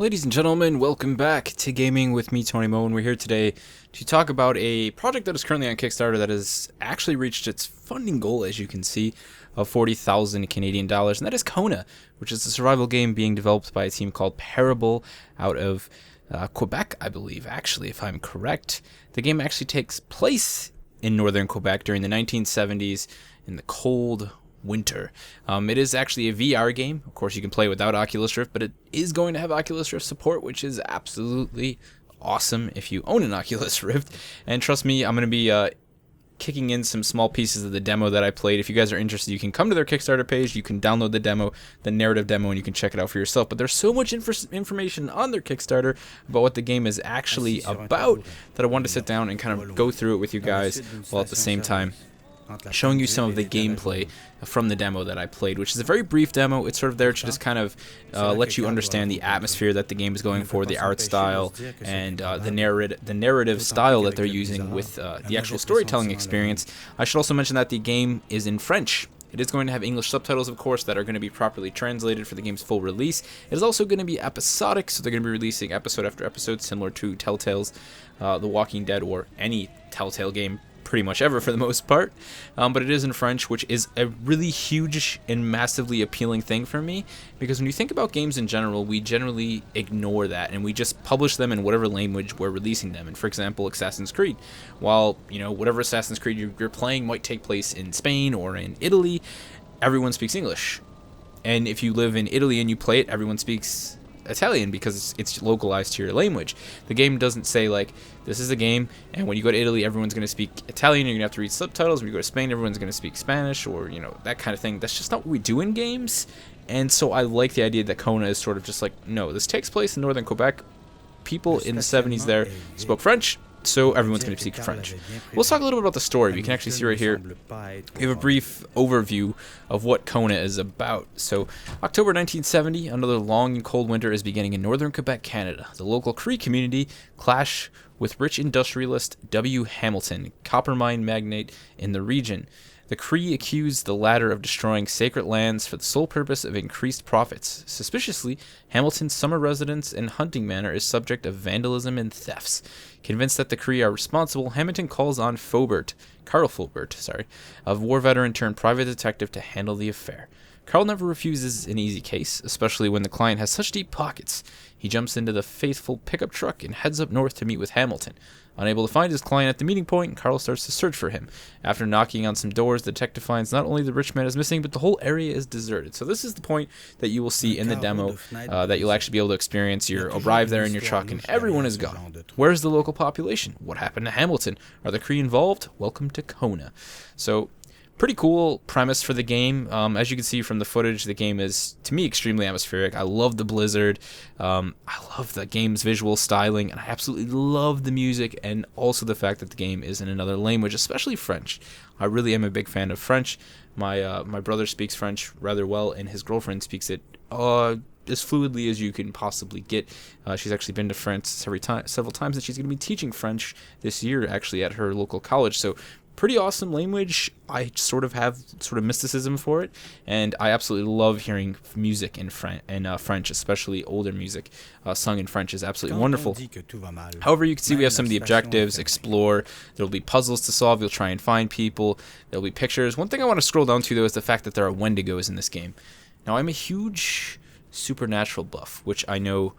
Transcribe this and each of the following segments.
Ladies and gentlemen, welcome back to Gaming with me, Tony Mo, and we're here today to talk about a project that is currently on Kickstarter that has actually reached its funding goal, as you can see, of 40,000 Canadian dollars, and that is Kona, which is a survival game being developed by a team called Parable out of Quebec, I believe, actually, if I'm correct. The game actually takes place in northern Quebec during the 1970s in the cold winter. It is actually a VR game. Of course, you can play without Oculus Rift, but it is going to have Oculus Rift support, which is absolutely awesome if you own an Oculus Rift. And trust me, I'm going to be kicking in some small pieces of the demo that I played. If you guys are interested, you can come to their Kickstarter page, you can download the demo, the narrative demo, and you can check it out for yourself. But there's so much information on their Kickstarter about what the game is actually about that I wanted to sit down and kind of go through it with you guys, while at the same time showing you some of the gameplay from the demo that I played, which is a very brief demo. It's sort of there to just kind of let you understand the atmosphere that the game is going for, the art style, and the narrative style that they're using with the actual storytelling experience. I should also mention that the game is in French. It is going to have English subtitles, of course, that are going to be properly translated for the game's full release. It is also going to be episodic, so they're going to be releasing episode after episode, similar to Telltale's The Walking Dead, or any Telltale game pretty much ever for the most part, but it is in French, which is a really huge and massively appealing thing for me, because when you think about games in general, we generally ignore that and we just publish them in whatever language we're releasing them in. For example, Assassin's Creed, while whatever Assassin's Creed you're playing might take place in Spain or in Italy, everyone speaks English. And if you live in Italy and you play it, everyone speaks Italian because it's localized to your language. The game doesn't say, like, this is a game and when you go to Italy everyone's going to speak Italian, you're going to have to read subtitles. When you go to Spain, everyone's going to speak Spanish, or that kind of thing. That's just not what we do in games. And so I like the idea that Kona is sort of just like, no, this takes place in northern Quebec. People in the 70s there spoke French, so everyone's going to speak French. Let's talk a little bit about the story. We can actually see right here, we have a brief overview of what Kona is about. So, October 1970, another long and cold winter is beginning in northern Quebec, Canada. The local Cree community clash with rich industrialist W. Hamilton, copper mine magnate in the region. The Cree accuse the latter of destroying sacred lands for the sole purpose of increased profits. Suspiciously, Hamilton's summer residence and hunting manor is subject of vandalism and thefts. Convinced that the Cree are responsible, Hamilton calls on Carl Fulbert, a war veteran turned private detective, to handle the affair. Carl never refuses an easy case, especially when the client has such deep pockets. He jumps into the faithful pickup truck and heads up north to meet with Hamilton. Unable to find his client at the meeting point, Carl starts to search for him. After knocking on some doors, the detective finds not only the rich man is missing, but the whole area is deserted. So this is the point that you will see in the demo, that you'll actually be able to experience. You arrive there in your truck and everyone is gone. Where's the local population? What happened to Hamilton? Are the Cree involved? Welcome to Kona. So, pretty cool premise for the game. As you can see from the footage, the game is, to me, extremely atmospheric. I love the blizzard. I love the game's visual styling, and I absolutely love the music, and also the fact that the game is in another language, especially French. I really am a big fan of French. My brother speaks French rather well, and his girlfriend speaks it as fluidly as you can possibly get. She's actually been to France several times, and she's going to be teaching French this year, actually, at her local college. So, pretty awesome language. I sort of have mysticism for it, and I absolutely love hearing music in French, especially older music sung in French is absolutely wonderful. However, you can see we have some of the objectives: explore. There'll be puzzles to solve. You'll try and find people. There'll be pictures. One thing I want to scroll down to, though, is the fact that there are Wendigos in this game. Now, I'm a huge supernatural buff, which I know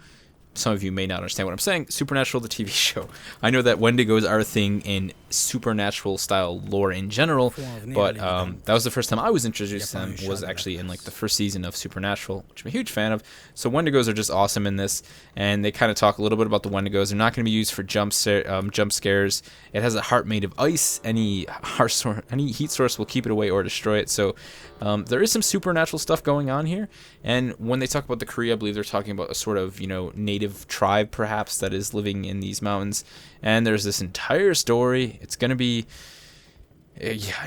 some of you may not understand what I'm saying. Supernatural, the TV show. I know that Wendigos are a thing in supernatural style lore in general, but that was the first time I was introduced to them, was actually in like the first season of Supernatural, which I'm a huge fan of. So Wendigos are just awesome in this, and they kind of talk a little bit about the Wendigos. They're not going to be used for jump scares. It has a heart made of ice. Any heat source will keep it away or destroy it. So there is some supernatural stuff going on here. And when they talk about the Cree, I believe they're talking about a sort of native tribe perhaps that is living in these mountains. And there's this entire story. It's going to be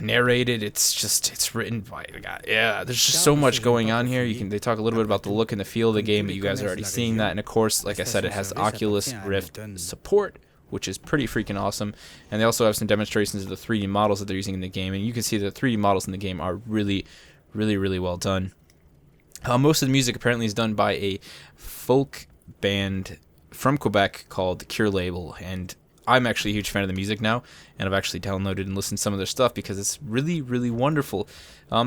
narrated. It's written by the guy. Yeah, there's just so much going on here. They talk a little bit about the look and the feel of the game, but you guys are already seeing that. And of course, like I said, it has Oculus Rift support, which is pretty freaking awesome. And they also have some demonstrations of the 3D models that they're using in the game, and you can see the 3D models in the game are really, really, really well done. Most of the music apparently is done by a folk band from Quebec called Cure Label, and I'm actually a huge fan of the music now, and I've actually downloaded and listened to some of their stuff because it's really, really wonderful.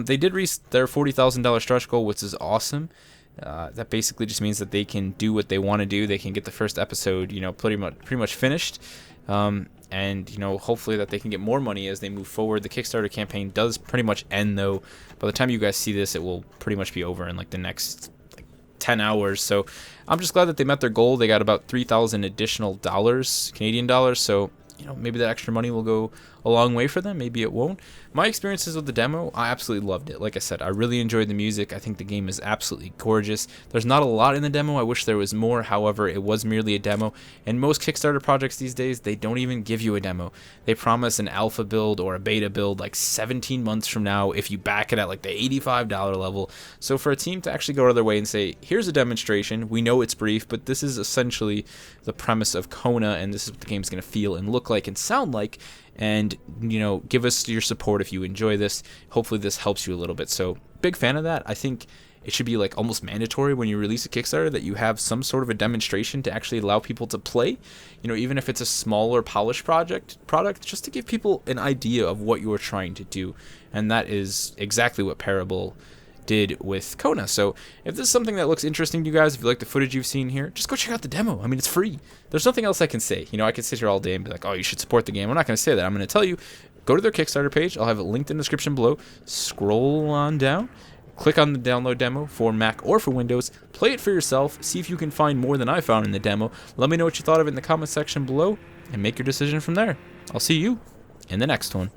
They did reach their $40,000 stretch goal, which is awesome. That basically just means that they can do what they want to do. They can get the first episode, pretty much finished, and hopefully that they can get more money as they move forward. The Kickstarter campaign does pretty much end, though. By the time you guys see this, it will pretty much be over in like the next 10 hours. So I'm just glad that they met their goal. They got about 3,000 additional dollars, Canadian dollars. So maybe that extra money will go a long way for them. Maybe it won't. My experiences with the demo, I absolutely loved it. Like I said, I really enjoyed the music. I think the game is absolutely gorgeous. There's not a lot in the demo. I wish there was more. However, it was merely a demo. And most Kickstarter projects these days, they don't even give you a demo. They promise an alpha build or a beta build like 17 months from now if you back it at like the $85 level. So for a team to actually go out of their way and say, here's a demonstration, we know it's brief, but this is essentially the premise of Kona, and this is what the game's going to feel and look like and sound like, and give us your support if you enjoy this. Hopefully this helps you a little bit. So big fan of that. I think it should be like almost mandatory when you release a Kickstarter that you have some sort of a demonstration to actually allow people to play, even if it's a smaller polished product, just to give people an idea of what you're trying to do. And that is exactly what Parable did with Kona. So if this is something that looks interesting to you guys, if you like the footage you've seen here, just go check out the demo. I mean, it's free. There's nothing else I can say. I could sit here all day and be like, oh, you should support the game. I'm not going to say that. I'm going to tell you, go to their Kickstarter page. I'll have it linked in the description below. Scroll on down. Click on the download demo for Mac or for Windows. Play it for yourself. See if you can find more than I found in the demo. Let me know what you thought of it in the comment section below and make your decision from there. I'll see you in the next one.